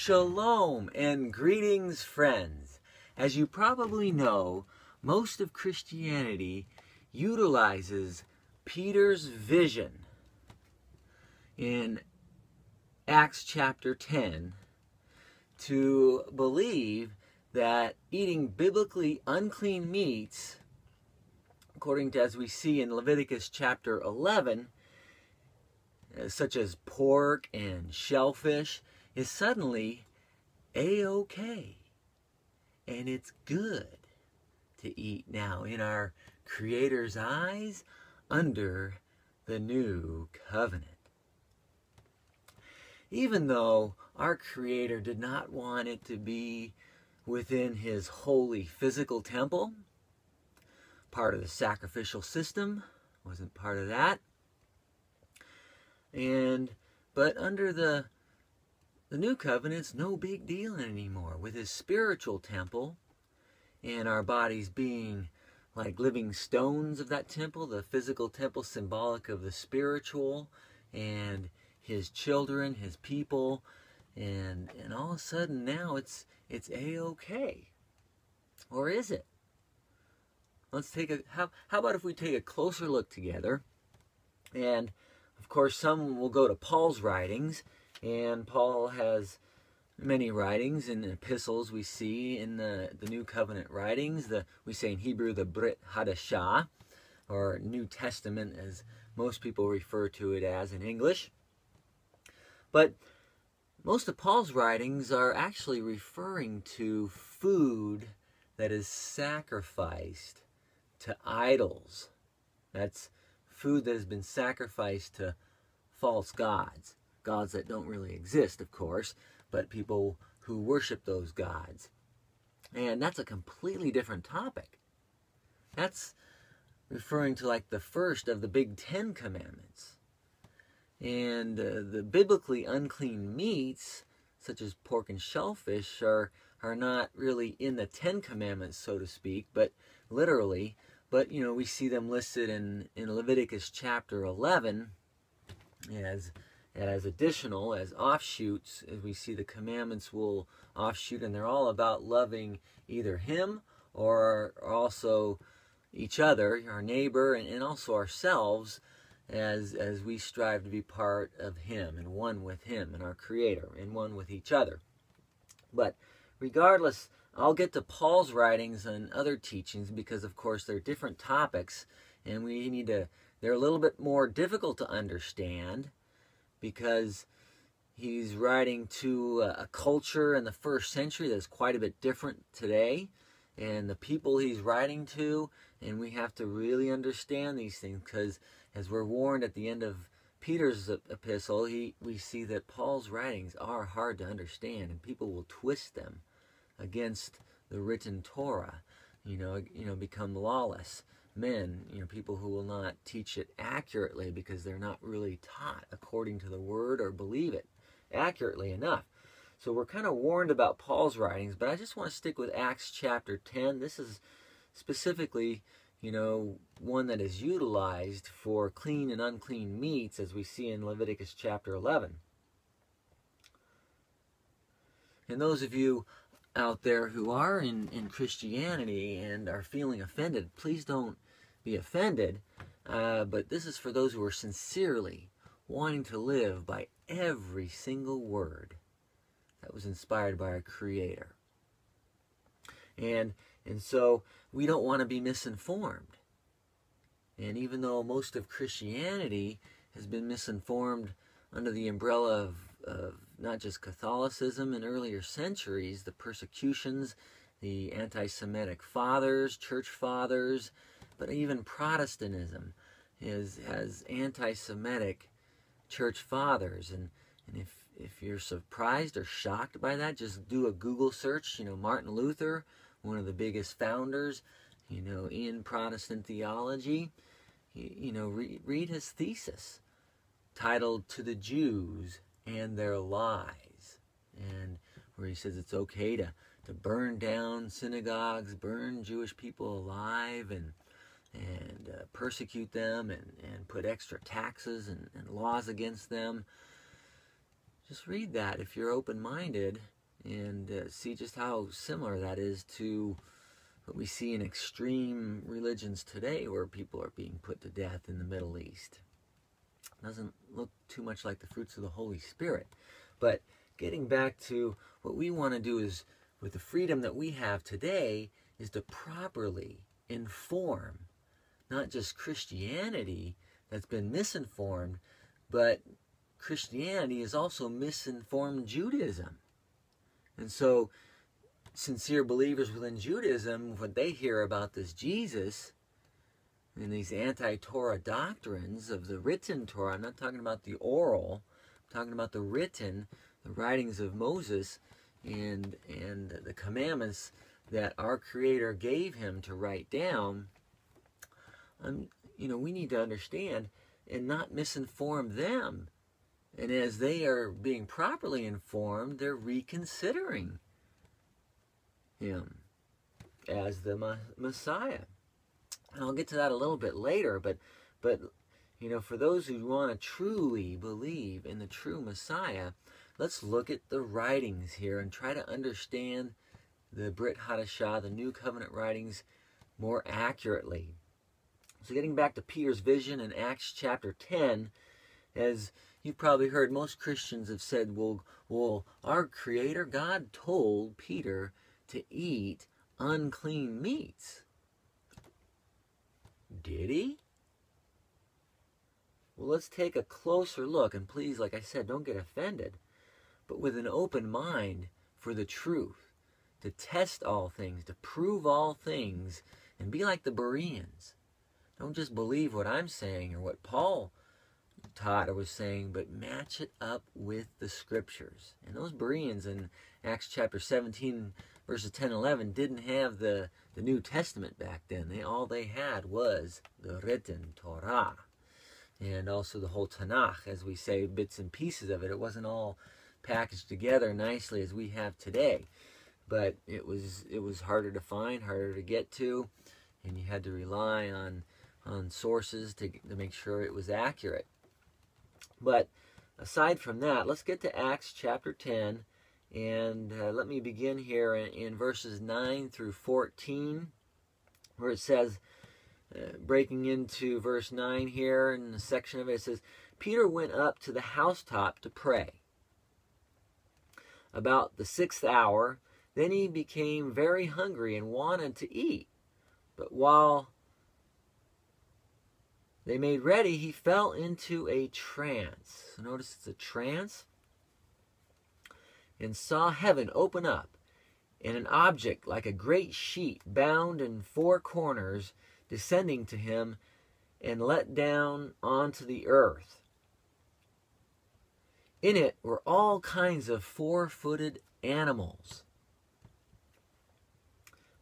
Shalom and greetings, friends. As you probably know, most of Christianity utilizes Peter's vision in Acts chapter 10 to believe that eating biblically unclean meats, according to as we see in Leviticus chapter 11, such as pork and shellfish, is suddenly a-okay. And it's good to eat now in our Creator's eyes under the new covenant. Even though our Creator did not want it to be within His holy physical temple, part of the sacrificial system, wasn't part of that. But under the new covenant's no big deal anymore, with His spiritual temple and our bodies being like living stones of that temple, the physical temple symbolic of the spiritual, and His children, His people, and all of a sudden now it's a-okay. Or is it? Let's take how about if we take a closer look together? And of course some will go to Paul's writings, and Paul has many writings in the epistles we see in the New Covenant writings. We say in Hebrew the Brit Hadashah, or New Testament as most people refer to it as in English. But most of Paul's writings are actually referring to food that is sacrificed to idols. That's food that has been sacrificed to false gods. Gods that don't really exist, of course, but people who worship those gods. And that's a completely different topic. That's referring to like the first of the big 10 commandments. And the biblically unclean meats, such as pork and shellfish, are not really in the 10 commandments, so to speak, but literally. But, you know, we see them listed in Leviticus chapter 11 as additional, as offshoots, as we see the commandments will offshoot, and they're all about loving either Him or also each other, our neighbor, and also ourselves, as we strive to be part of Him and one with Him and our Creator and one with each other. But regardless, I'll get to Paul's writings and other teachings because, of course, they're different topics, and they're a little bit more difficult to understand because he's writing to a culture in the first century that's quite a bit different today, and the people he's writing to, and we have to really understand these things because, as we're warned at the end of Peter's epistle, we see that Paul's writings are hard to understand, and people will twist them against the written Torah, become lawless men, people who will not teach it accurately because they're not really taught according to the word or believe it accurately enough. So we're kind of warned about Paul's writings, but I just want to stick with Acts chapter 10. This is specifically, one that is utilized for clean and unclean meats, as we see in Leviticus chapter 11. And those of you out there who are in Christianity and are feeling offended, please don't be offended, but this is for those who are sincerely wanting to live by every single word that was inspired by our Creator. And so we don't want to be misinformed. And even though most of Christianity has been misinformed under the umbrella of not just Catholicism in earlier centuries, the persecutions, the anti-Semitic fathers, church fathers, but even Protestantism has anti-Semitic church fathers. And if you're surprised or shocked by that, just do a Google search. Martin Luther, one of the biggest founders, in Protestant theology, read his thesis titled "To the Jews and Their Lies," and where he says it's okay to burn down synagogues, burn Jewish people alive, and persecute them, and put extra taxes and laws against them. Just read that if you're open-minded, and see just how similar that is to what we see in extreme religions today, where people are being put to death in the Middle East. It doesn't look too much like the fruits of the Holy Spirit. But getting back to what we want to do is, with the freedom that we have today, is to properly inform not just Christianity that's been misinformed, but Christianity is also misinformed Judaism. And so sincere believers within Judaism, when they hear about this Jesus and these anti-Torah doctrines of the written Torah, I'm not talking about the oral, I'm talking about the written, the writings of Moses and the commandments that our Creator gave him to write down, we need to understand and not misinform them. And as they are being properly informed, they're reconsidering him as the Messiah. And I'll get to that a little bit later, but for those who want to truly believe in the true Messiah, let's look at the writings here and try to understand the Brit Hadashah, the New Covenant writings, more accurately. So getting back to Peter's vision in Acts chapter 10, as you've probably heard, most Christians have said, well, our Creator, God, told Peter to eat unclean meats. Did he? Well, let's take a closer look, and please, like I said, don't get offended, but with an open mind for the truth, to test all things, to prove all things, and be like the Bereans. Don't just believe what I'm saying or what Paul taught or was saying, but match it up with the Scriptures. And those Bereans in Acts chapter 17, verses 10 and 11, didn't have the New Testament back then. All they had was the written Torah, and also the whole Tanakh, as we say, bits and pieces of it. It wasn't all packaged together nicely as we have today, but it was harder to find, harder to get to, and you had to rely on sources to make sure it was accurate. But aside from that, let's get to Acts chapter 10, and let me begin here in verses 9 through 14, where it says, breaking into verse 9 here, in a section of it, it says, Peter went up to the housetop to pray. About the 6th hour, then he became very hungry and wanted to eat. But while they made ready, he fell into a trance. So notice it's a trance. And saw heaven open up, and an object like a great sheet bound in 4 corners descending to him and let down onto the earth. In it were all kinds of 4-footed animals,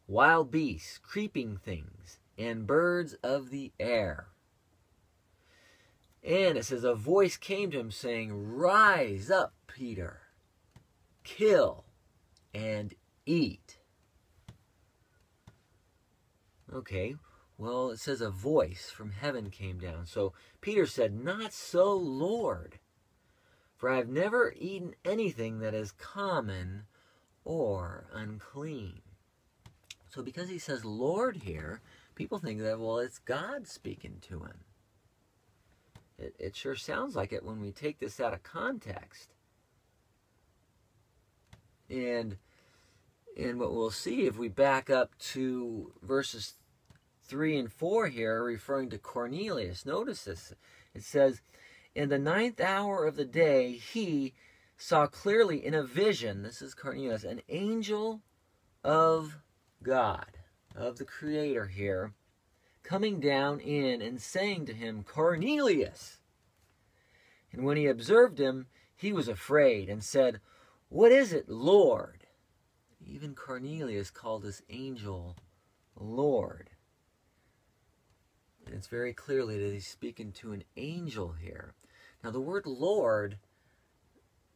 wild beasts, creeping things, and birds of the air. And it says, a voice came to him saying, Rise up, Peter, kill and eat. Okay, well, it says a voice from heaven came down. So Peter said, Not so, Lord, for I have never eaten anything that is common or unclean. So because he says Lord here, people think that, well, it's God speaking to him. It sure sounds like it when we take this out of context. And what we'll see if we back up to verses 3 and 4 here, referring to Cornelius. Notice this. It says, in the 9th hour of the day, he saw clearly in a vision, this is Cornelius, an angel of God, of the Creator here, coming down in and saying to him, Cornelius. And when he observed him, he was afraid and said, What is it, Lord? Even Cornelius called this angel Lord. And it's very clearly that he's speaking to an angel here. Now the word Lord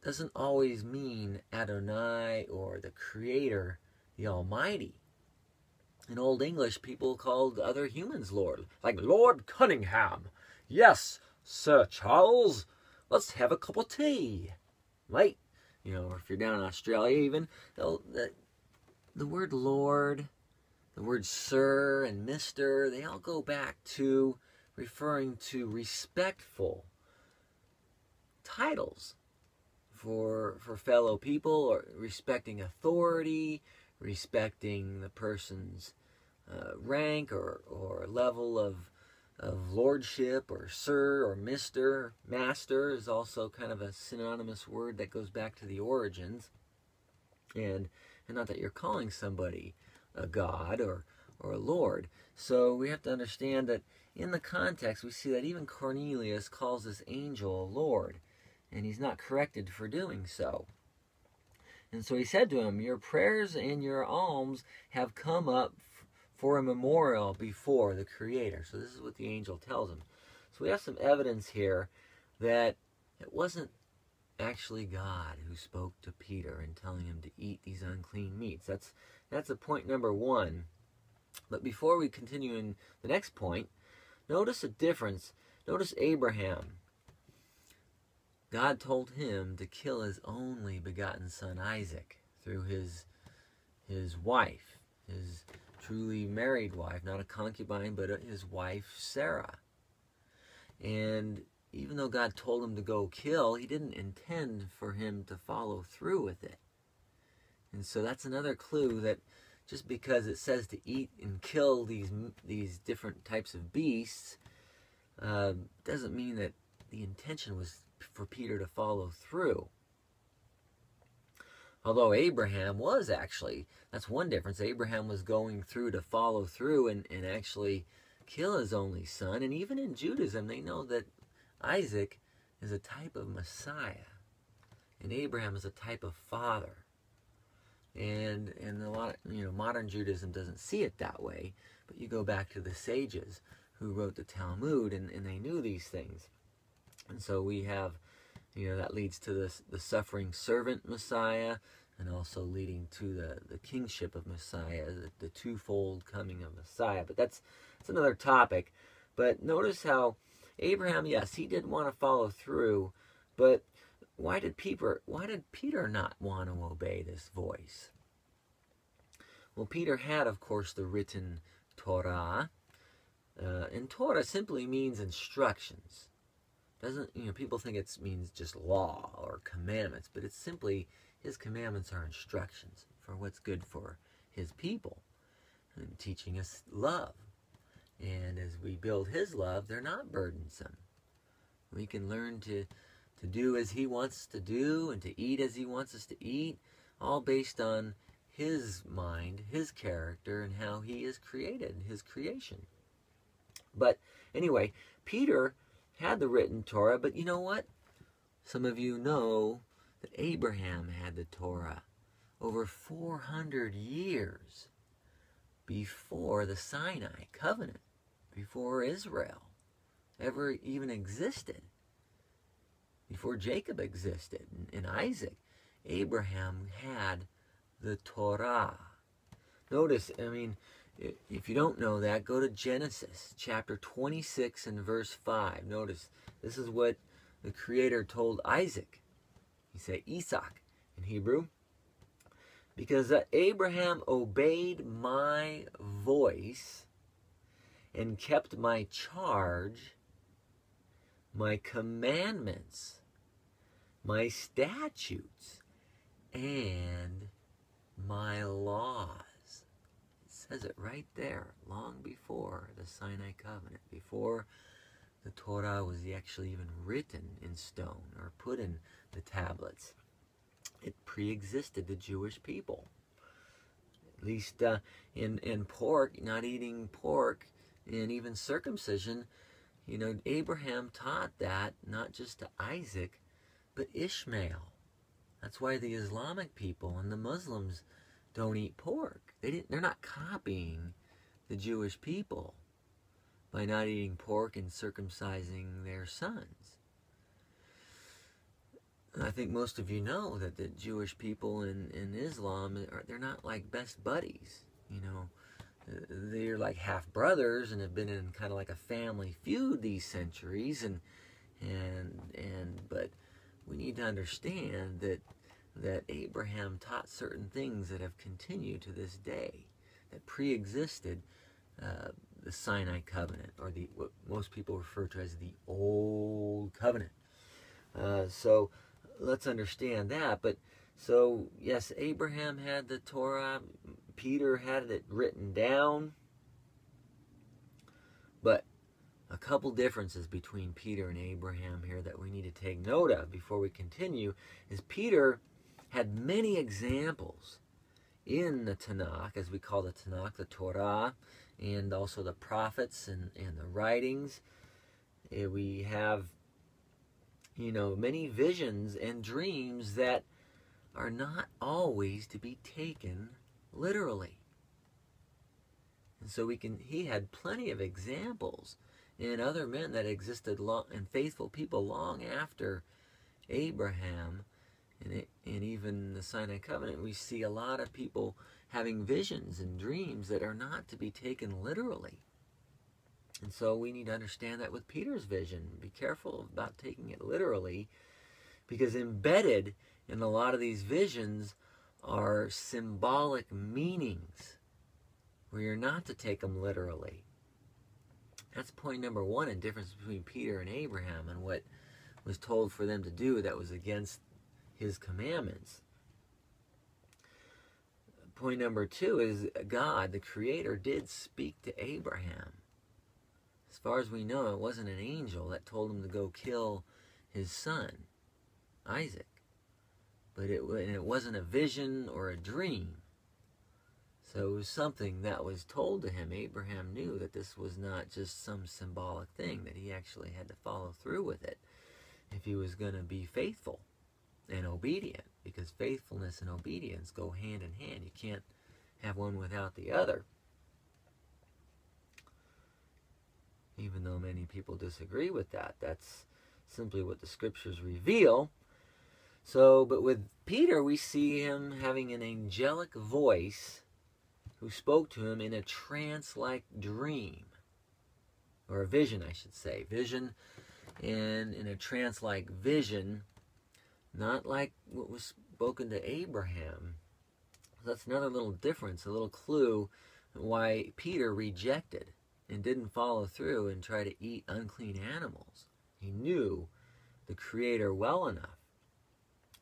doesn't always mean Adonai or the Creator, the Almighty. In Old English, people called other humans Lord, like Lord Cunningham. Yes, Sir Charles, let's have a cup of tea. might, or if you're down in Australia even, the word Lord, the words sir and mister, they all go back to referring to respectful titles for fellow people, or respecting authority, respecting the person's rank or level of lordship, or sir or mister. Master is also kind of a synonymous word that goes back to the origins. And not that you're calling somebody a god or a lord. So we have to understand that in the context we see that even Cornelius calls this angel a lord, and he's not corrected for doing so. And so he said to him, your prayers and your alms have come up for a memorial before the Creator. So this is what the angel tells him. So we have some evidence here that it wasn't actually God who spoke to Peter and telling him to eat these unclean meats. That's a point number one. But before we continue in the next point, notice a difference. Notice Abraham. God told him to kill his only begotten son Isaac through his wife, his truly married wife, not a concubine, but his wife Sarah. And even though God told him to go kill, he didn't intend for him to follow through with it. And so that's another clue that just because it says to eat and kill these different types of beasts doesn't mean that the intention was for Peter to follow through. Although Abraham was actually, that's one difference. Abraham was going through to follow through and actually kill his only son. And even in Judaism, they know that Isaac is a type of Messiah, and Abraham is a type of father. And a lot of, modern Judaism doesn't see it that way, but you go back to the sages who wrote the Talmud, and they knew these things. And so we have, that leads to the suffering servant Messiah, and also leading to the kingship of Messiah, the twofold coming of Messiah. But that's another topic. But notice how Abraham, yes, he did want to follow through, but why did Peter not want to obey this voice? Well, Peter had, of course, the written Torah, and Torah simply means instructions. Doesn't, people think it means just law or commandments, but it's simply, his commandments are instructions for what's good for his people, and teaching us love. And as we build his love, they're not burdensome. We can learn to do as he wants to do, and to eat as he wants us to eat, all based on his mind, his character, and how he is created, his creation. But anyway, Peter had the written Torah, but you know what? Some of you know that Abraham had the Torah over 400 years before the Sinai covenant, before Israel ever even existed, before Jacob existed and Isaac. Abraham had the Torah. Notice, if you don't know that, go to Genesis chapter 26 and verse 5. Notice, this is what the Creator told Isaac. He said Isaac in Hebrew. Because Abraham obeyed my voice and kept my charge, my commandments, my statutes, and my laws. It says it right there, long before the Sinai covenant, before the Torah was actually even written in stone or put in the tablets. It pre-existed the Jewish people. At least in pork, not eating pork, and even circumcision, Abraham taught that not just to Isaac, but Ishmael. That's why the Islamic people and the Muslims don't eat pork. They're not copying the Jewish people by not eating pork and circumcising their sons. I think most of you know that the Jewish people in Islam, they're not like best buddies. They're like half brothers and have been in kind of like a family feud these centuries, but we need to understand that Abraham taught certain things that have continued to this day, that pre-existed the Sinai covenant, or what most people refer to as the Old Covenant. So let's understand that. But so yes, Abraham had the Torah, Peter had it written down, but a couple differences between Peter and Abraham here that we need to take note of before we continue is Peter had many examples in the Tanakh, as we call the Tanakh, the Torah, and also the prophets and the writings. We have, many visions and dreams that are not always to be taken literally. And so he had plenty of examples in other men that existed long, and faithful people long after Abraham and even the Sinai covenant. We see a lot of people having visions and dreams that are not to be taken literally. And so we need to understand that with Peter's vision. Be careful about taking it literally, because embedded in a lot of these visions are symbolic meanings where you're not to take them literally. That's point number one in difference between Peter and Abraham and what was told for them to do that was against his commandments. Point number two is God, the Creator, did speak to Abraham. As far as we know, it wasn't an angel that told him to go kill his son, Isaac. But it wasn't a vision or a dream. So it was something that was told to him. Abraham knew that this was not just some symbolic thing, that he actually had to follow through with it if he was going to be faithful and obedient, because faithfulness and obedience go hand in hand. You can't have one without the other. Even though many people disagree with that, that's simply what the scriptures reveal. So, but with Peter, we see him having an angelic voice who spoke to him in a trance-like dream, or a vision, I should say. Vision, and in a trance-like vision, not like what was spoken to Abraham. That's another little difference, a little clue why Peter rejected and didn't follow through and try to eat unclean animals. He knew the Creator well enough.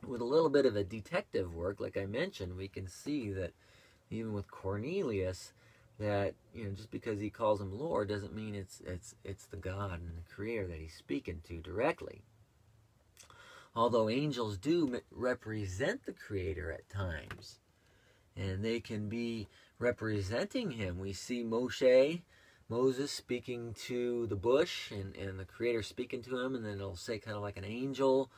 With a little bit of a detective work, like I mentioned, we can see that even with Cornelius, that just because he calls him Lord doesn't mean it's the God and the Creator that he's speaking to directly. Although angels do represent the Creator at times, and they can be representing him. We see Moses speaking to the bush, and the Creator speaking to him, and then it'll say kind of like an angel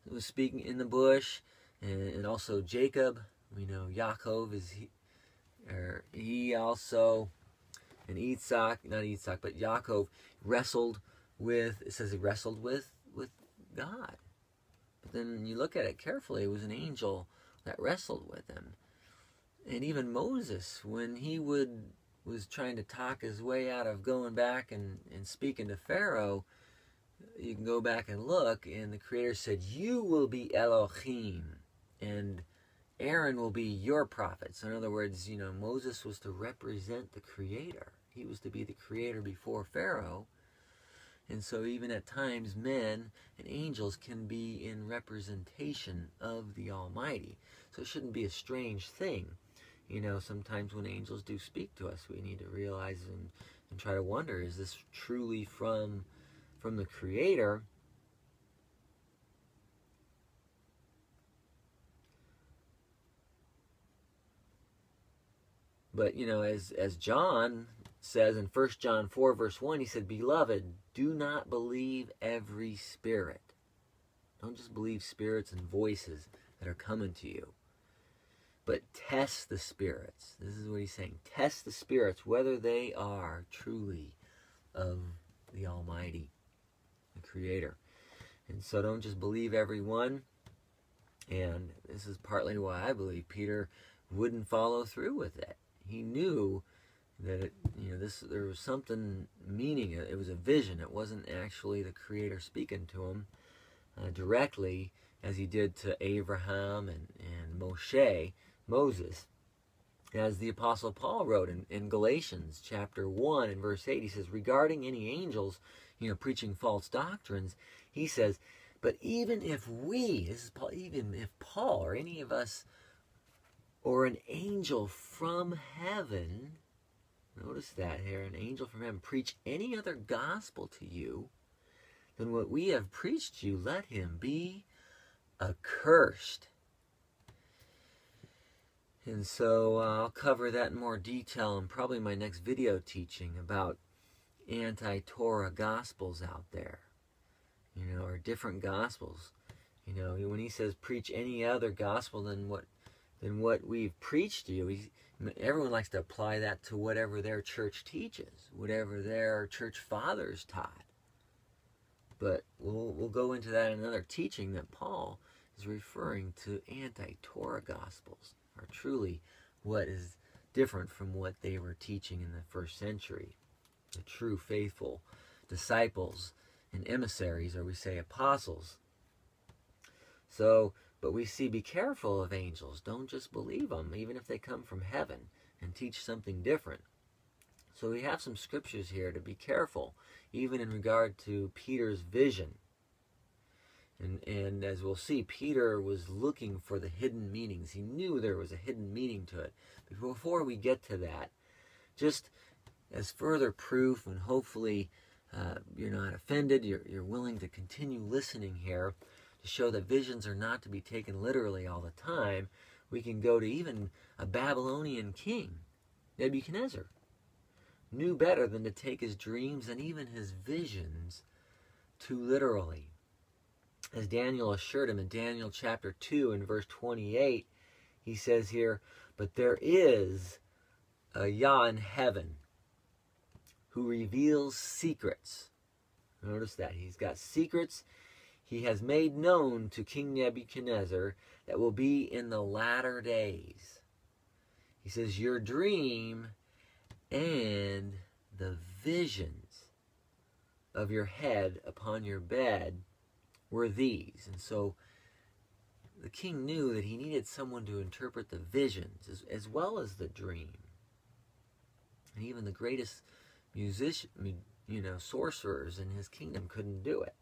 was speaking in the bush, and also Jacob. We know Yaakov he also, and but Yaakov wrestled with, it says he wrestled with God. But then you look at it carefully, it was an angel that wrestled with him. And even Moses, when he was trying to talk his way out of going back and speaking to Pharaoh, you can go back and look, and the Creator said, "You will be Elohim, and Aaron will be your prophet." So in other words, Moses was to represent the Creator. He was to be the Creator before Pharaoh. And so even at times, men and angels can be in representation of the Almighty. So it shouldn't be a strange thing. Sometimes when angels do speak to us, we need to realize and try to wonder, is this truly from the Creator? But, as John says in 1 John 4, verse 1, he said, "Beloved, do not believe every spirit." Don't just believe spirits and voices that are coming to you, but test the spirits. This is what he's saying. Test the spirits, whether they are truly of the Almighty, the Creator. And so don't just believe every one. And this is partly why I believe Peter wouldn't follow through with it. He knew that there was something meaning. It was a vision. It wasn't actually the Creator speaking to him directly. as he did to Abraham and Moses. As the Apostle Paul wrote in Galatians chapter 1 and verse 8, he says, regarding any angels, preaching false doctrines, he says, but even if even if Paul or any of us or an angel from heaven, notice that here, an angel from heaven, preach any other gospel to you than what we have preached to you, let him be accursed. And so I'll cover that in more detail in probably my next video teaching about anti-Torah gospels out there, or different gospels. When he says preach any other gospel than what we've preached to you, everyone likes to apply that to whatever their church teaches, whatever their church fathers taught. But we'll go into that in another teaching, that Paul is referring to anti-Torah gospels are truly what is different from what they were teaching in the first century. The true faithful disciples and emissaries, or we say apostles. So, but we see, be careful of angels. Don't just believe them, even if they come from heaven and teach something different. So we have some scriptures here to be careful, even in regard to Peter's vision. And as we'll see, Peter was looking for the hidden meanings. He knew there was a hidden meaning to it. But before we get to that, just as further proof, and hopefully you're not offended, you're willing to continue listening here, to show that visions are not to be taken literally all the time, we can go to even a Babylonian king, Nebuchadnezzar, knew better than to take his dreams and even his visions too literally. As Daniel assured him in Daniel chapter 2 and verse 28, he says here, but there is a Yah in heaven who reveals secrets. Notice that. He's got secrets he has made known to King Nebuchadnezzar that will be in the latter days. He says, your dream and the visions of your head upon your bed were these. And so the king knew that he needed someone to interpret the visions as well as the dream. And even the greatest sorcerers in his kingdom couldn't do it.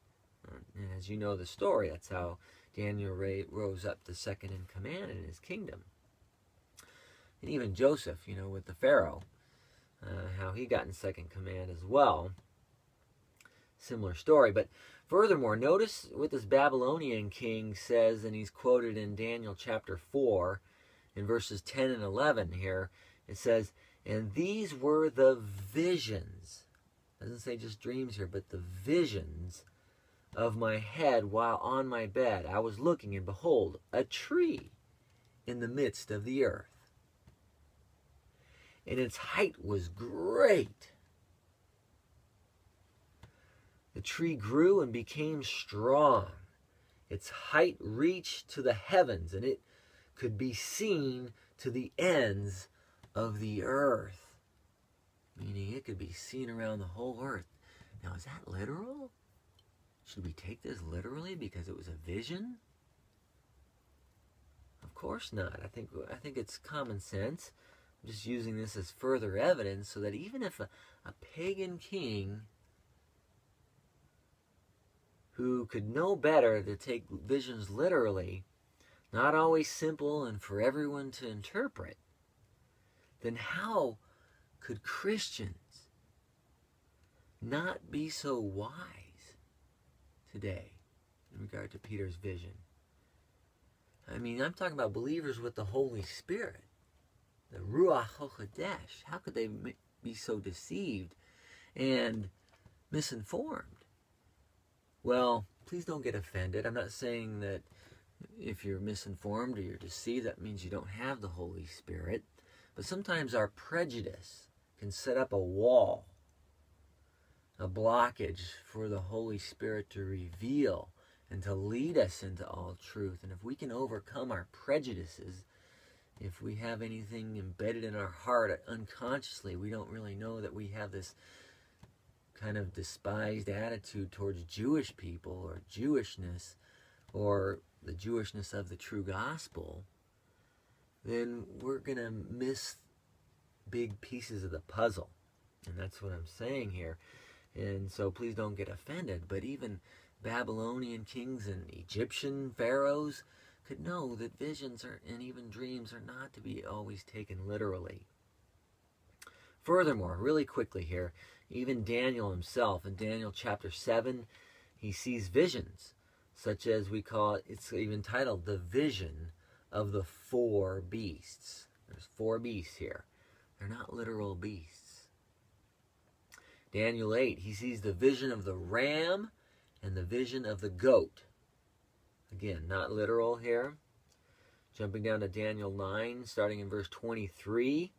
And as you know the story, that's how Daniel rose up to second in command in his kingdom. And even Joseph, with the Pharaoh, how he got in second command as well. Similar story. But furthermore, notice what this Babylonian king says, and he's quoted in Daniel chapter 4 in verses 10 and 11 here. It says, and these were the visions. It doesn't say just dreams here, but the visions of my head while on my bed. I was looking, and behold, a tree in the midst of the earth. And its height was great. The tree grew and became strong. Its height reached to the heavens, and it could be seen to the ends of the earth. Meaning it could be seen around the whole earth. Now, is that literal? Should we take this literally because it was a vision? Of course not. I think it's common sense. I'm just using this as further evidence so that even if a pagan king who could know better to take visions literally, not always simple and for everyone to interpret, then how could Christians not be so wise today in regard to Peter's vision? I mean, I'm talking about believers with the Holy Spirit, the Ruach HaKodesh. How could they be so deceived and misinformed? Well, please don't get offended. I'm not saying that if you're misinformed or you're deceived, that means you don't have the Holy Spirit. But sometimes our prejudice can set up a wall, a blockage for the Holy Spirit to reveal and to lead us into all truth. And if we can overcome our prejudices, if we have anything embedded in our heart unconsciously, we don't really know that we have this kind of despised attitude towards Jewish people or Jewishness, or the Jewishness of the true gospel, then we're going to miss big pieces of the puzzle. And that's what I'm saying here. And so please don't get offended, but even Babylonian kings and Egyptian pharaohs could know that visions and even dreams are not to be always taken literally. Furthermore, really quickly here, even Daniel himself, in Daniel chapter 7, he sees visions, such as we call it, it's even titled, the vision of the four beasts. There's four beasts here. They're not literal beasts. Daniel 8, he sees the vision of the ram and the vision of the goat. Again, not literal here. Jumping down to Daniel 9, starting in verse 23.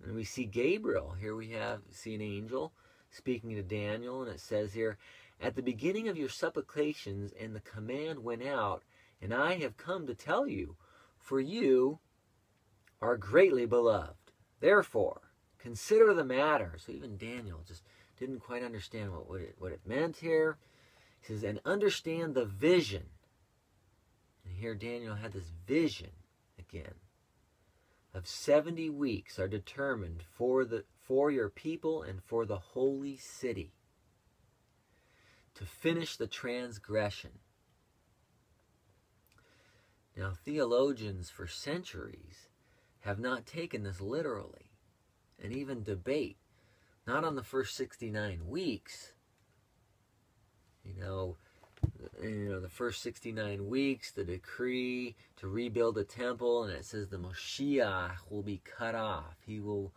And we see Gabriel. Here we see an angel speaking to Daniel, and it says here, "At the beginning of your supplications, and the command went out, and I have come to tell you, for you are greatly beloved. Therefore, consider the matter." So even Daniel just didn't quite understand what it meant here. He says, "And understand the vision." And here Daniel had this vision again of 70 weeks are determined for your people and for the holy city to finish the transgression. Now, theologians for centuries have not taken this literally, and even debate, not on the first 69 weeks. The first 69 weeks, the decree to rebuild the temple, and it says the Moshiach will be cut off. He will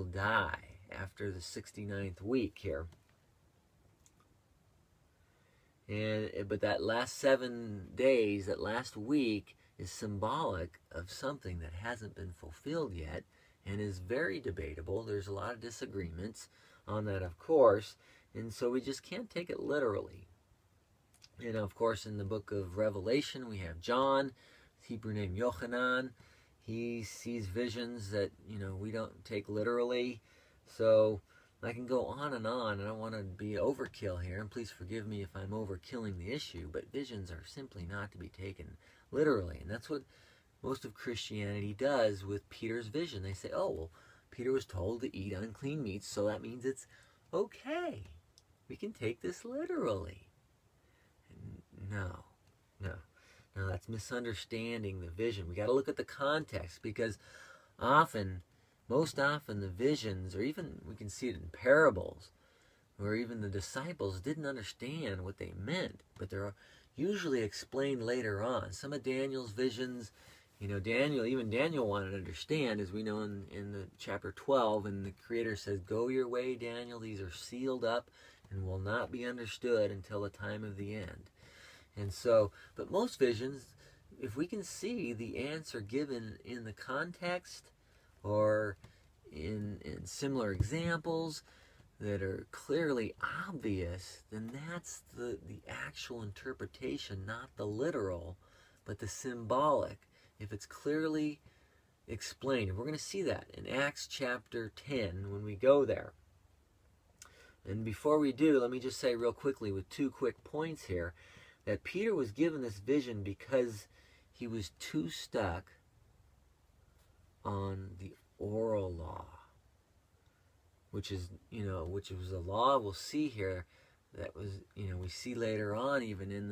die after the 69th week here. But that last 7 days, that last week, is symbolic of something that hasn't been fulfilled yet and is very debatable. There's a lot of disagreements on that, of course, and so we just can't take it literally. And of course, in the book of Revelation, we have John, Hebrew name Yochanan. He sees visions that, we don't take literally. So I can go on. I don't want to be overkill here, and please forgive me if I'm overkilling the issue, but visions are simply not to be taken literally. And that's what most of Christianity does with Peter's vision. They say, oh, well, Peter was told to eat unclean meats, so that means it's okay. We can take this literally. No, that's misunderstanding the vision. We got to look at the context, because most often the visions, or even we can see it in parables, where even the disciples didn't understand what they meant, but they're usually explained later on. Some of Daniel's visions, Daniel wanted to understand, as we know in the chapter 12, and the Creator says, "Go your way, Daniel, these are sealed up and will not be understood until the time of the end." And so, but most visions, if we can see the answer given in the context or in similar examples that are clearly obvious, then that's the actual interpretation, not the literal, but the symbolic, if it's clearly explained. And we're going to see that in Acts chapter 10 when we go there. And before we do, let me just say real quickly with 2 quick points here, that Peter was given this vision because he was too stuck on the oral law, which was a law we'll see here that was, we see later on even in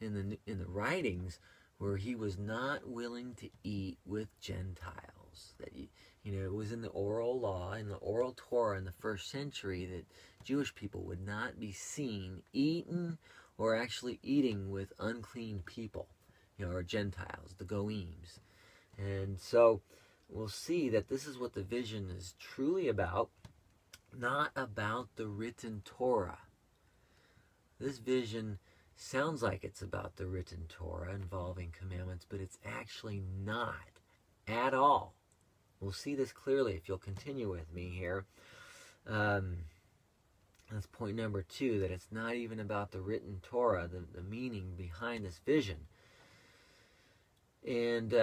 the writings, where he was not willing to eat with Gentiles. That it was in the oral law, in the oral Torah in the first century, that Jewish people would not be seen eating or actually eating with unclean people, or Gentiles, the goims. And so we'll see that this is what the vision is truly about, not about the written Torah. This vision sounds like it's about the written Torah involving commandments, but it's actually not at all. We'll see this clearly if you'll continue with me here. That's point number 2, that it's not even about the written Torah, the meaning behind this vision. And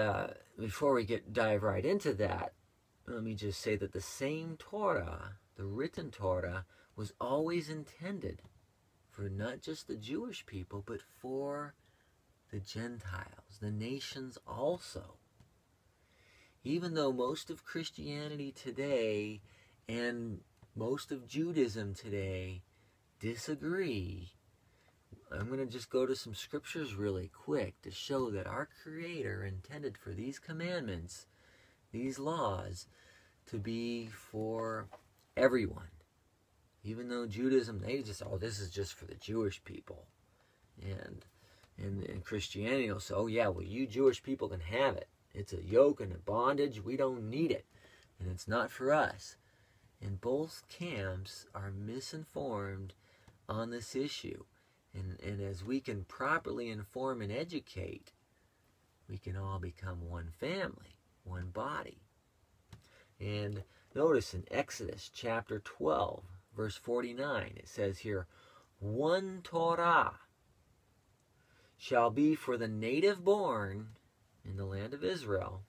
before we dive right into that, let me just say that the same Torah, the written Torah, was always intended for not just the Jewish people, but for the Gentiles, the nations also. Even though most of Christianity today and most of Judaism today disagree, I'm going to just go to some scriptures really quick to show that our Creator intended for these commandments, these laws, to be for everyone. Even though Judaism, they just, oh, this is just for the Jewish people. And Christianity will say, oh yeah, well, you Jewish people can have it. It's a yoke and a bondage. We don't need it. And it's not for us. And both camps are misinformed on this issue. And as we can properly inform and educate, we can all become one family, one body. And notice in Exodus chapter 12, verse 49, it says here, one Torah shall be for the native born in the land of Israel,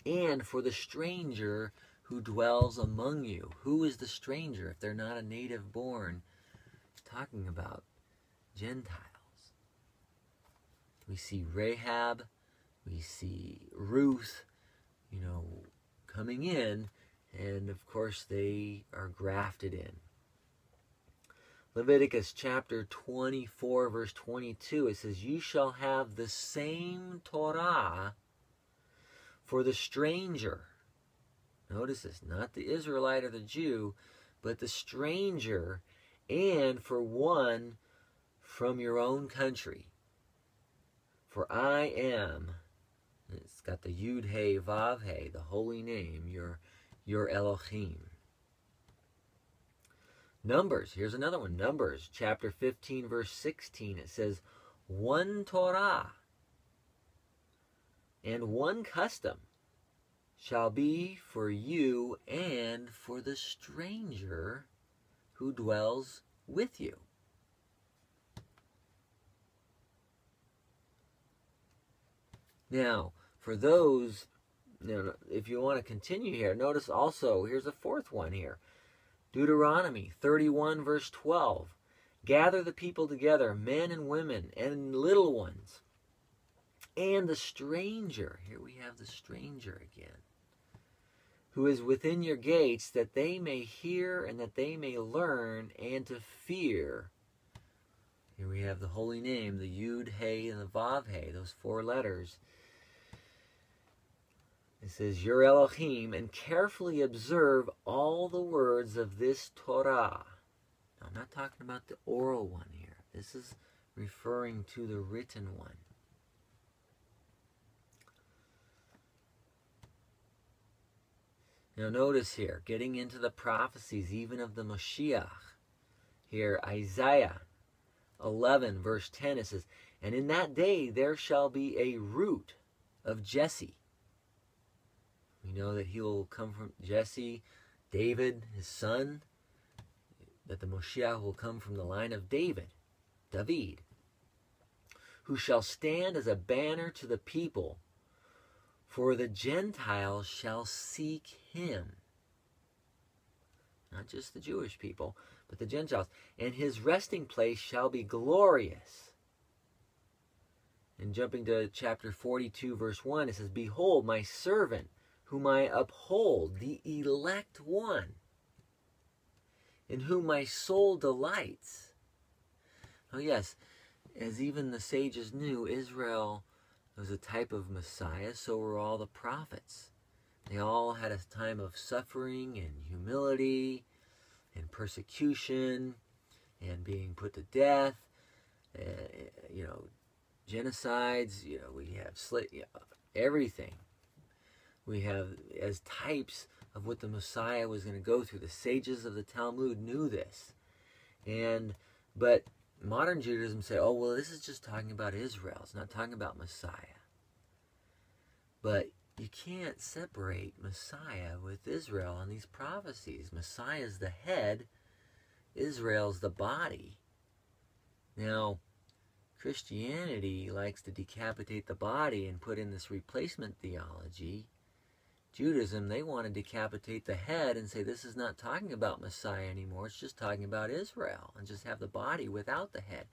and for the stranger who dwells among you. Who is the stranger if they're not a native born? It's talking about Gentiles. We see Rahab, we see Ruth, coming in, and of course they are grafted in. Leviticus chapter 24, verse 22, it says, you shall have the same Torah for the stranger. Notice this, not the Israelite or the Jew, but the stranger, and for one from your own country. For I am, it's got the Yud He Vav He, the holy name, your Elohim. Numbers, here's another one. Numbers chapter 15, verse 16, it says, one Torah and one custom shall be for you and for the stranger who dwells with you. Now, for those, if you want to continue here, notice also, here's a fourth one here. Deuteronomy 31, verse 12. Gather the people together, men and women and little ones, and the stranger, here we have the stranger again, who is within your gates, that they may hear and that they may learn and to fear. Here we have the holy name, the Yud, He, and the Vav, He, those four letters. It says, your Elohim, and carefully observe all the words of this Torah. Now, I'm not talking about the oral one here. This is referring to the written one. Now notice here, getting into the prophecies even of the Moshiach. Here, Isaiah 11, verse 10, it says, and in that day there shall be a root of Jesse. We know that he will come from Jesse, David, his son, that the Moshiach will come from the line of David, who shall stand as a banner to the people, for the Gentiles shall seek him. Not just the Jewish people, but the Gentiles. And his resting place shall be glorious. And jumping to chapter 42, verse 1, it says, behold, my servant, whom I uphold, the elect one, in whom my soul delights. Oh yes, as even the sages knew, Israel was a type of Messiah, so were all the prophets. They all had a time of suffering and humility and persecution and being put to death, genocides, we have everything. We have as types of what the Messiah was going to go through. The sages of the Talmud knew this. But modern Judaism said, oh, well, this is just talking about Israel. It's not talking about Messiah. But you can't separate Messiah with Israel on these prophecies. Messiah is the head. Israel's the body. Now, Christianity likes to decapitate the body and put in this replacement theology. Judaism, they want to decapitate the head and say this is not talking about Messiah anymore. It's just talking about Israel, and just have the body without the head.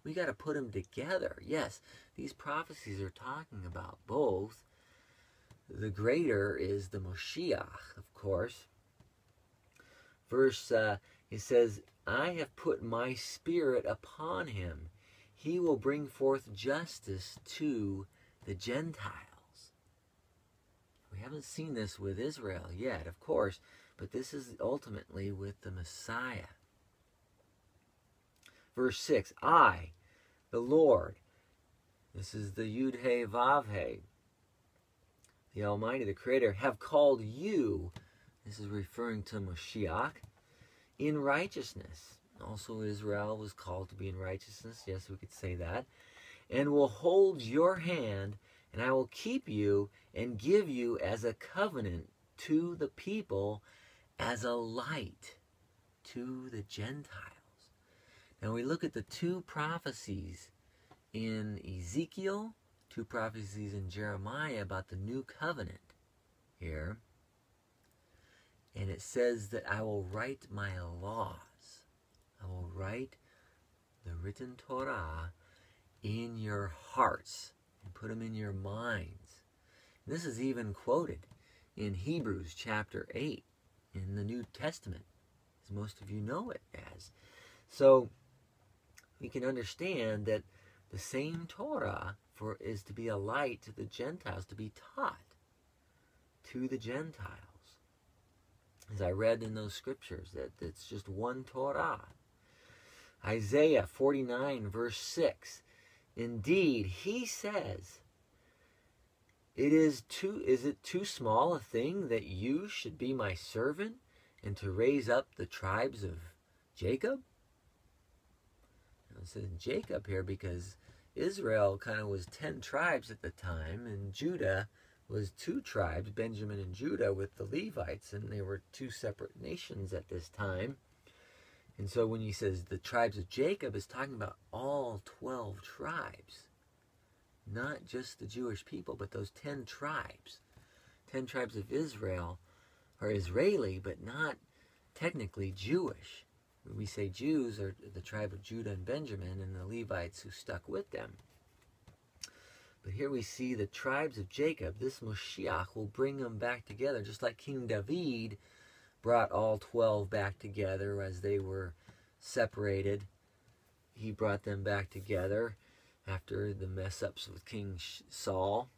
We got to put them together. Yes, these prophecies are talking about both. The greater is the Moshiach, of course. Verse, it says, I have put my spirit upon him. He will bring forth justice to the Gentiles. We haven't seen this with Israel yet, of course, but this is ultimately with the Messiah. Verse 6, I, the Lord, this is the Yud-He Vav-He, the Almighty, the Creator, have called you, this is referring to Moshiach, in righteousness. Also Israel was called to be in righteousness, yes, we could say that, and will hold your hand, and I will keep you and give you as a covenant to the people, as a light to the Gentiles. Now we look at the two prophecies in Ezekiel, two prophecies in Jeremiah about the new covenant here. And it says that I will write my laws. I will write the written Torah in your hearts and put them in your minds. And this is even quoted in Hebrews chapter 8 in the New Testament, as most of you know it as. So we can understand that the same Torah is to be a light to the Gentiles, to be taught to the Gentiles. As I read in those scriptures, that it's just one Torah. Isaiah 49 verse 6. Indeed, he says, is it too small a thing that you should be my servant and to raise up the tribes of Jacob? It says Jacob here because Israel kind of was 10 tribes at the time, and Judah was 2 tribes, Benjamin and Judah, with the Levites, and they were 2 separate nations at this time. And so when he says the tribes of Jacob, is talking about all 12 tribes, not just the Jewish people, but those 10 tribes. 10 tribes of Israel are Israeli, but not technically Jewish. We say Jews are the tribe of Judah and Benjamin, and the Levites who stuck with them. But here we see the tribes of Jacob. This Moshiach will bring them back together, just like King David brought all 12 back together as they were separated. He brought them back together after the mess-ups with King Saul.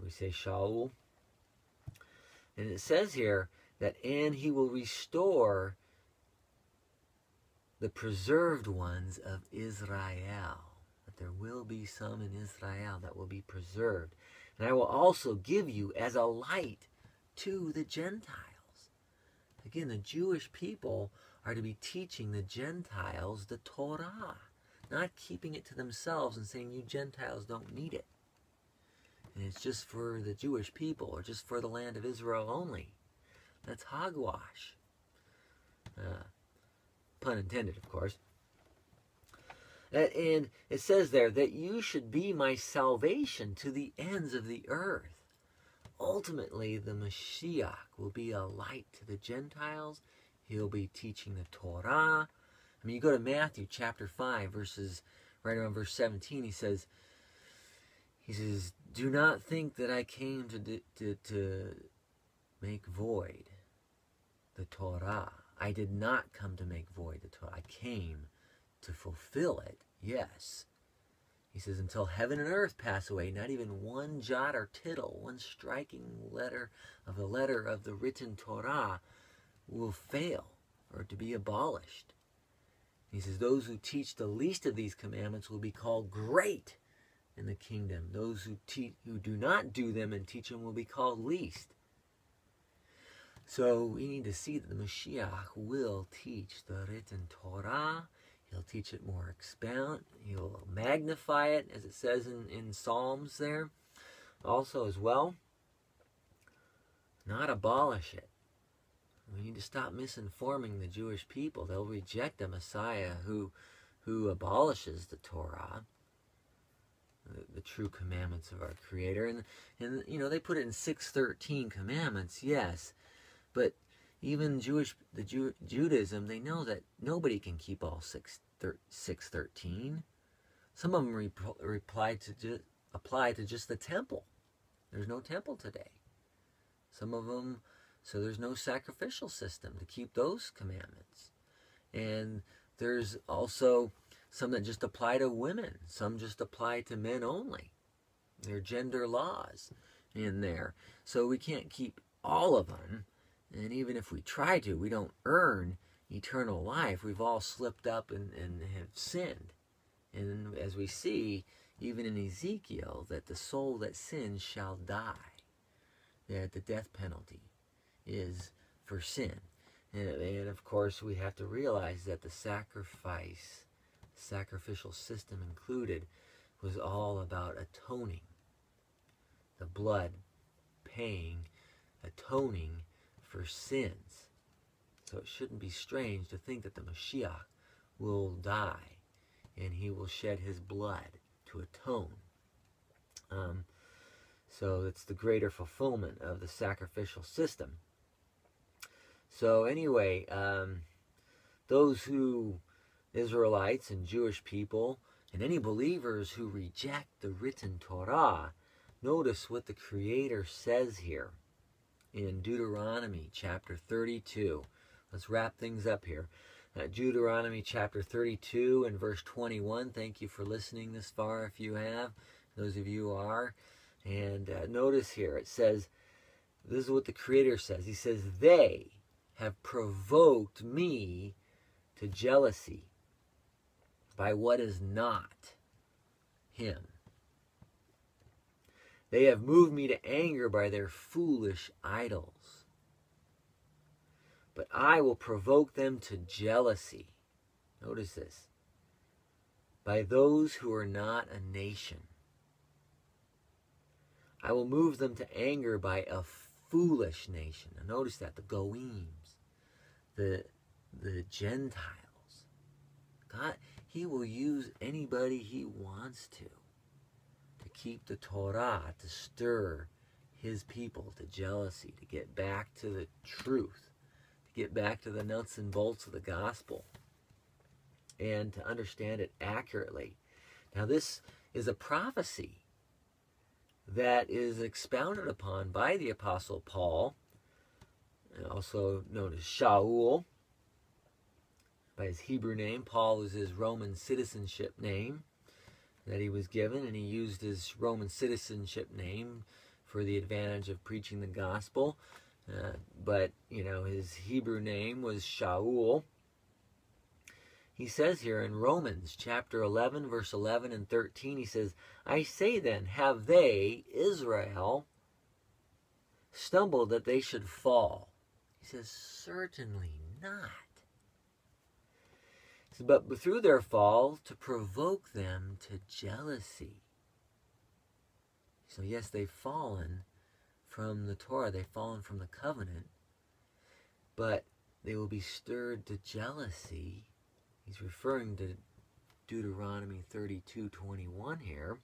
We say Shaul. And it says here that, and he will restore the preserved ones of Israel. That there will be some in Israel that will be preserved. And I will also give you as a light to the Gentiles. Again, the Jewish people are to be teaching the Gentiles the Torah, not keeping it to themselves and saying, you Gentiles don't need it. And it's just for the Jewish people, or just for the land of Israel only. That's hogwash. Pun intended, of course. And it says there that you should be my salvation to the ends of the earth. Ultimately, the Mashiach will be a light to the Gentiles. He'll be teaching the Torah. I mean, you go to Matthew chapter 5, right around verse 17, he says, do not think that I came to make void the Torah. I did not come to make void the Torah. I came to fulfill it, yes. He says, until heaven and earth pass away, not even one jot or tittle, one striking letter of the written Torah will fail or to be abolished. He says, those who teach the least of these commandments will be called great in the kingdom. Those who do not do them and teach them will be called least. So we need to see that the Mashiach will teach the written Torah. He'll teach it more expound. He'll magnify it, as it says in Psalms there. Also as well, not abolish it. We need to stop misinforming the Jewish people. They'll reject a Messiah who abolishes the Torah. the true commandments of our Creator. And you know, they put it in 613 commandments, yes, but even Judaism, they know that nobody can keep all 613. Some of them apply to just the temple. There's no temple today. Some of them, so there's no sacrificial system to keep those commandments. And there's also some that just apply to women. Some just apply to men only. There are gender laws in there. So we can't keep all of them. And even if we try to, we don't earn eternal life. We've all slipped up and have sinned. And as we see, even in Ezekiel, that the soul that sins shall die. That the death penalty is for sin. And of course, we have to realize that the sacrificial system included, was all about atoning. The blood atoning for sins. So it shouldn't be strange to think that the Mashiach will die and he will shed his blood to atone. So it's the greater fulfillment of the sacrificial system. So anyway, those Israelites and Jewish people, and any believers who reject the written Torah, notice what the Creator says here in Deuteronomy chapter 32. Let's wrap things up here. Deuteronomy chapter 32 and verse 21. Thank you for listening this far if you have. Those of you who are. And notice here it says, this is what the Creator says. He says, they have provoked me to jealousy by what is not him. They have moved me to anger by their foolish idols. But I will provoke them to jealousy. Notice this. By those who are not a nation. I will move them to anger by a foolish nation. Now notice that, the Goims, the Gentiles. God, he will use anybody he wants to keep the Torah, to stir his people to jealousy, to get back to the truth, to get back to the nuts and bolts of the gospel, and to understand it accurately. Now this is a prophecy that is expounded upon by the Apostle Paul, also known as Shaul, by his Hebrew name. Paul was his Roman citizenship name that he was given, and he used his Roman citizenship name for the advantage of preaching the gospel. But, you know, his Hebrew name was Shaul. He says here in Romans chapter 11, verse 11 and 13, he says, I say then, have they, Israel, stumbled that they should fall? He says, certainly not. He says, but through their fall, to provoke them to jealousy. So yes, they've fallen from the Torah, they've fallen from the covenant, but they will be stirred to jealousy. He's referring to Deuteronomy 32:21 here.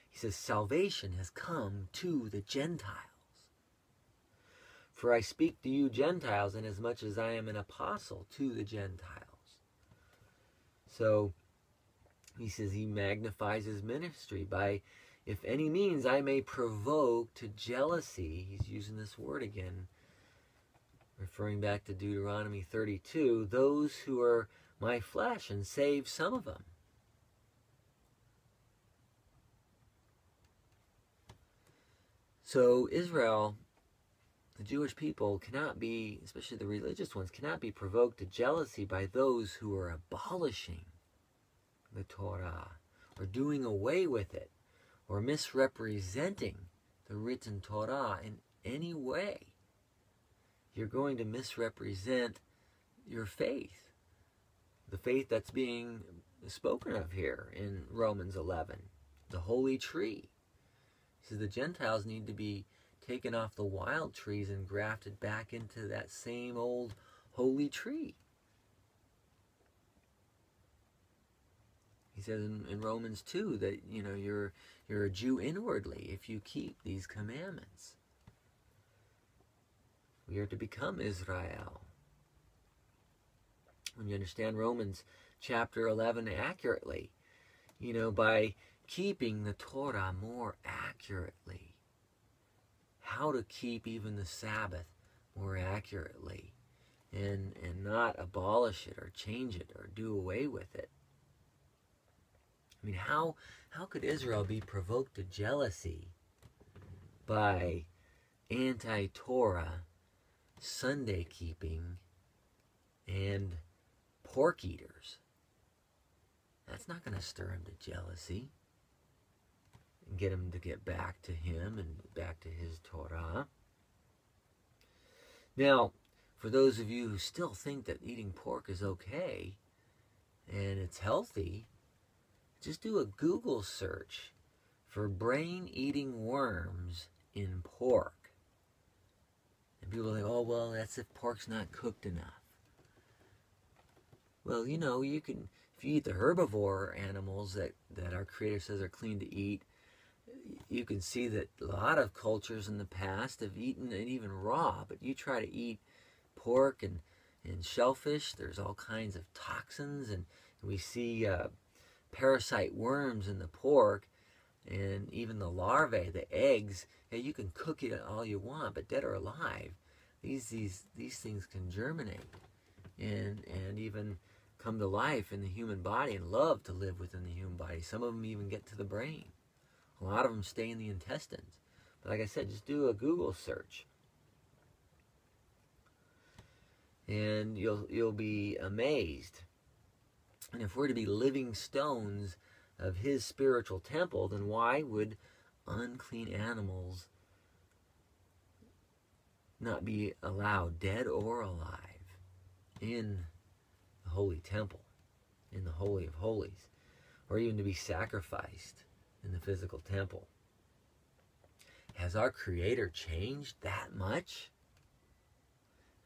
He says, salvation has come to the Gentiles. For I speak to you Gentiles, inasmuch as I am an apostle to the Gentiles. So he says he magnifies his ministry by, if any means I may provoke to jealousy. He's using this word again, referring back to Deuteronomy 32, those who are my flesh, and save some of them. So Israel, the Jewish people, cannot be, especially the religious ones, cannot be provoked to jealousy by those who are abolishing the Torah, or doing away with it, or misrepresenting the written Torah in any way. You're going to misrepresent your faith. The faith that's being spoken of here in Romans 11. The holy tree. He says the Gentiles need to be taken off the wild trees and grafted back into that same old holy tree. He says in Romans 2 that, you know, you're a Jew inwardly if you keep these commandments. We are to become Israel. When you understand Romans chapter 11 accurately, you know, by keeping the Torah more accurately, how to keep even the Sabbath more accurately, and not abolish it or change it or do away with it. I mean, how could Israel be provoked to jealousy by anti-Torah, Sunday keeping, and pork eaters? That's not going to stir him to jealousy and get him to get back to him and back to his Torah. Now, for those of you who still think that eating pork is okay and it's healthy, just do a Google search for brain-eating worms in pork. And people are like, oh, well, that's if pork's not cooked enough. Well, you know, you can, if you eat the herbivore animals that our Creator says are clean to eat, you can see that a lot of cultures in the past have eaten it even raw, but you try to eat pork and shellfish, there's all kinds of toxins, and we see parasite worms in the pork, and even the larvae, the eggs. Yeah, you can cook it all you want, but dead or alive, these things can germinate and even come to life in the human body and love to live within the human body. Some of them even get to the brain. A lot of them stay in the intestines. But like I said, just do a Google search, and you'll be amazed. And if we're to be living stones of his spiritual temple, then why would unclean animals not be allowed, dead or alive, in the holy temple, in the Holy of Holies, or even to be sacrificed in the physical temple? Has our Creator changed that much?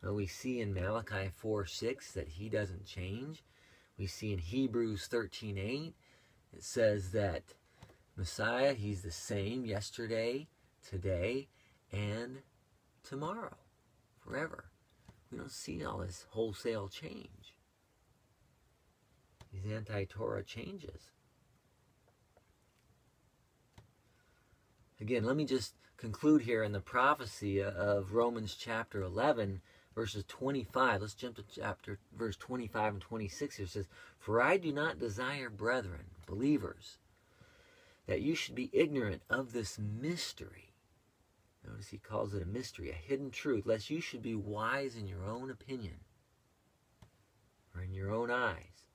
Well, we see in Malachi 4:6 that he doesn't change. We see in Hebrews 13:8, it says that Messiah, he's the same yesterday, today, and tomorrow, forever. We don't see all this wholesale change, these anti-Torah changes. Again, let me just conclude here in the prophecy of Romans chapter 11, verses 25. Let's jump to verse 25 and 26 here. It says, "For I do not desire, brethren," believers, "that you should be ignorant of this mystery." Notice he calls it a mystery, a hidden truth, lest you should be wise in your own opinion or in your own eyes.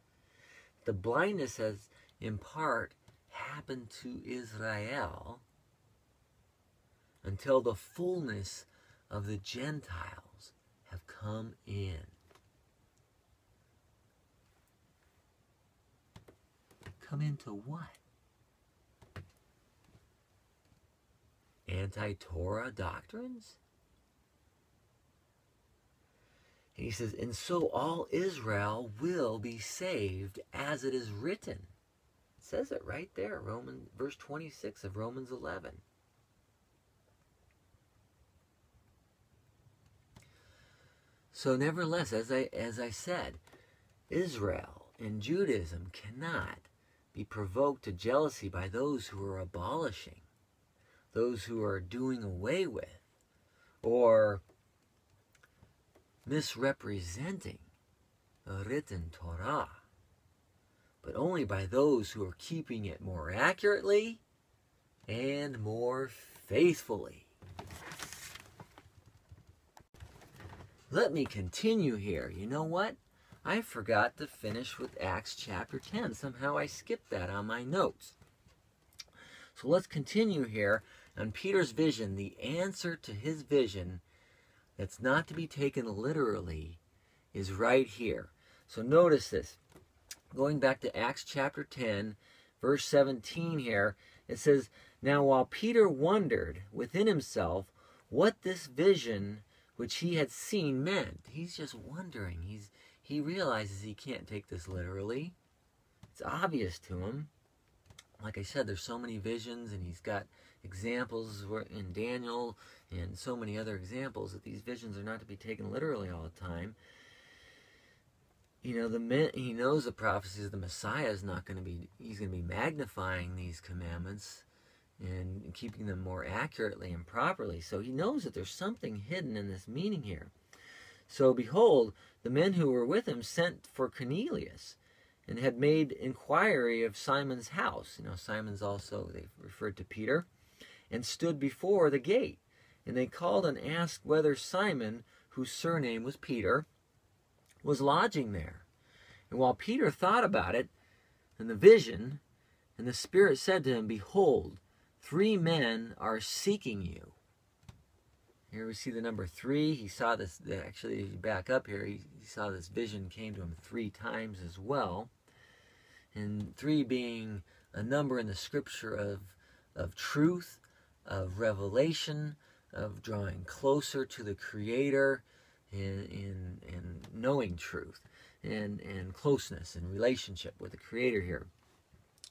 The blindness has in part happened to Israel until the fullness of the Gentiles have come in. Come into what? Anti-Torah doctrines? And he says, and so all Israel will be saved, as it is written. It says it right there, verse 26 of Romans 11. So nevertheless, as I said, Israel and Judaism cannot be provoked to jealousy by those who are abolishing, those who are doing away with, or misrepresenting the written Torah, but only by those who are keeping it more accurately and more faithfully. Let me continue here. You know what? I forgot to finish with Acts chapter 10. Somehow I skipped that on my notes. So let's continue here on Peter's vision. The answer to his vision that's not to be taken literally is right here. So notice this. Going back to Acts chapter 10, verse 17 here, it says, "Now while Peter wondered within himself what this vision which he had seen meant." He's just wondering. He realizes he can't take this literally. It's obvious to him. Like I said, there's so many visions, and he's got examples in Daniel and so many other examples that these visions are not to be taken literally all the time. You know, he knows the prophecies of the Messiah is not going to be, he's going to be magnifying these commandments and keeping them more accurately and properly. So he knows that there's something hidden in this meaning here. So behold, the men who were with him sent for Cornelius and had made inquiry of Simon's house. You know, Simon's also, they referred to Peter, and stood before the gate. And they called and asked whether Simon, whose surname was Peter, was lodging there. And while Peter thought about it, and the vision, and the Spirit said to him, Behold, 3 men are seeking you. Here we see the number 3. He saw this, actually, if you back up here, he saw this vision came to him 3 times as well. And 3 being a number in the scripture of truth, of revelation, of drawing closer to the Creator, in knowing truth, and closeness and relationship with the Creator here.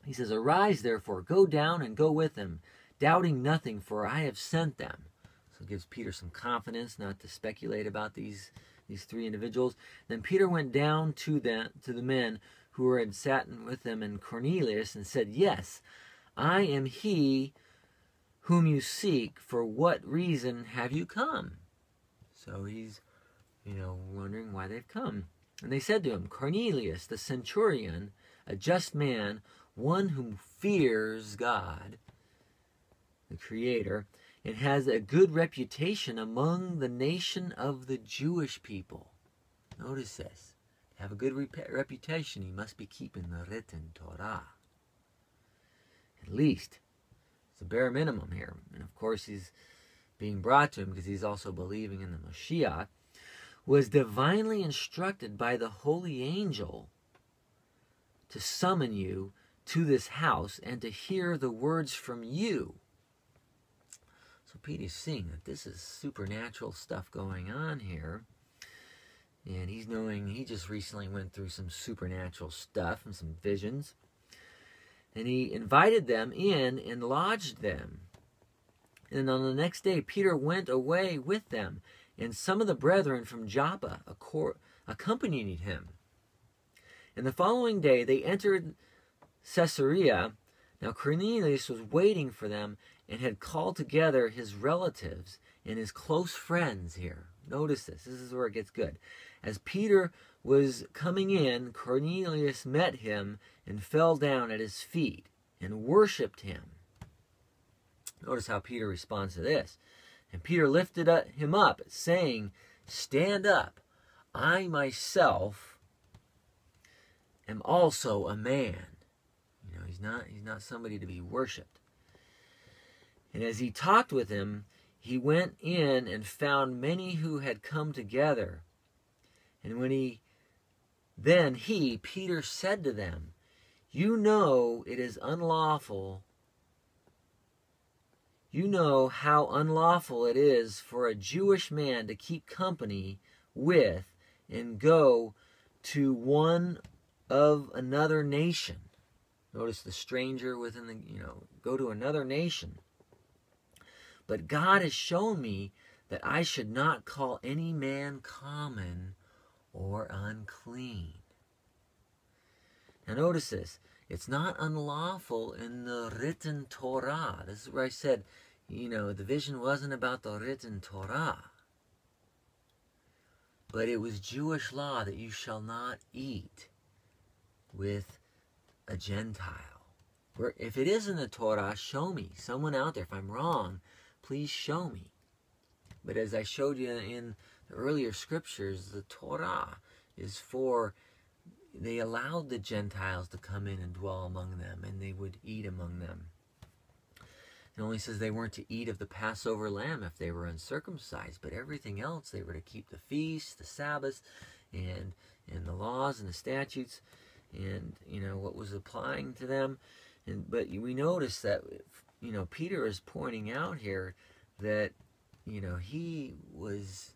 He says, Arise, therefore, go down and go with them, doubting nothing, for I have sent them. So it gives Peter some confidence not to speculate about these 3 individuals. Then Peter went down to the men who had sat with them and Cornelius and said, Yes, I am he whom you seek. For what reason have you come? So he's, wondering why they've come. And they said to him, Cornelius, the centurion, a just man, one who fears God, the Creator, and has a good reputation among the nation of the Jewish people. Notice this. To have a good reputation, he must be keeping the written Torah. At least. It's the bare minimum here. And of course, he's being brought to him because he's also believing in the Mashiach, was divinely instructed by the holy angel to summon you to this house and to hear the words from you. So Peter's seeing that this is supernatural stuff going on here. And he's knowing he just recently went through some supernatural stuff and some visions. And he invited them in and lodged them. And on the next day, Peter went away with them, and some of the brethren from Joppa accompanied him. And the following day, they entered Caesarea. Now Cornelius was waiting for them and had called together his relatives and his close friends here. Notice this. This is where it gets good. As Peter was coming in, Cornelius met him and fell down at his feet and worshipped him. Notice how Peter responds to this. And Peter lifted him up, saying, Stand up, I myself am also a man. He's not somebody to be worshipped. And as he talked with him, he went in and found many who had come together. And Peter said to them, You know it is unlawful. You know how unlawful it is for a Jewish man to keep company with and go to one of another nation. Notice the stranger within the, go to another nation. But God has shown me that I should not call any man common or unclean. Now notice this. It's not unlawful in the written Torah. This is where I said, the vision wasn't about the written Torah. But it was Jewish law that you shall not eat with a Gentile. If it is in the Torah, show me. Someone out there, if I'm wrong, please show me. But as I showed you in the earlier scriptures, the Torah is they allowed the Gentiles to come in and dwell among them, and they would eat among them. It only says they weren't to eat of the Passover lamb if they were uncircumcised, but everything else they were to keep the feasts, the Sabbaths, and the laws and the statutes, and what was applying to them. But we notice that Peter is pointing out here that he was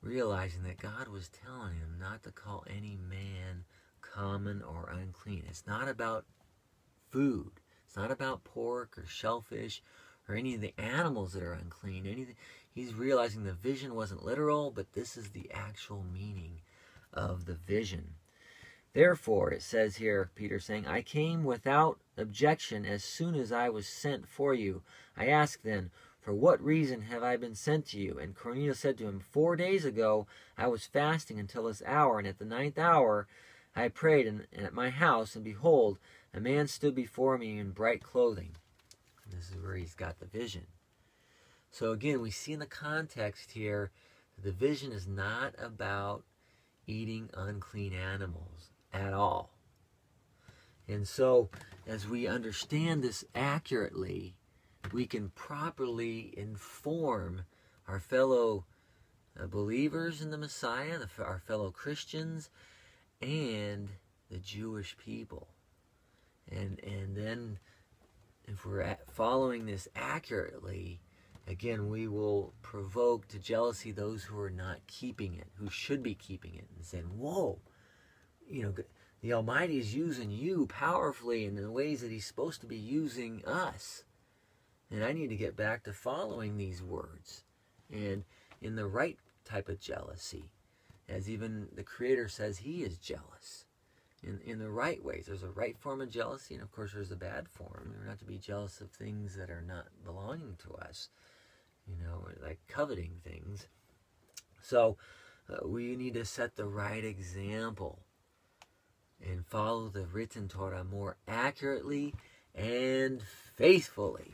realizing that God was telling him not to call any man common or unclean. It's not about food. It's not about pork or shellfish or any of the animals that are unclean. Anything. He's realizing the vision wasn't literal, but this is the actual meaning of the vision. Therefore, it says here, Peter saying, I came without objection as soon as I was sent for you. I asked then, for what reason have I been sent to you? And Cornelius said to him, 4 days ago I was fasting until this hour, and at the 9th hour I prayed at my house, and behold, a man stood before me in bright clothing. And this is where he's got the vision. So again, we see in the context here that the vision is not about eating unclean animals at all. And so, as we understand this accurately, we can properly inform our fellow believers in the Messiah, our fellow Christians, and the Jewish people. And then, if we're following this accurately, again, we will provoke to jealousy those who are not keeping it, who should be keeping it, and saying, whoa, the Almighty is using you powerfully in the ways that He's supposed to be using us. And I need to get back to following these words. And in the right type of jealousy, as even the Creator says He is jealous. In the right ways. There's a right form of jealousy, and of course there's a bad form. We're not to be jealous of things that are not belonging to us. Like coveting things. So we need to set the right example and follow the written Torah more accurately and faithfully.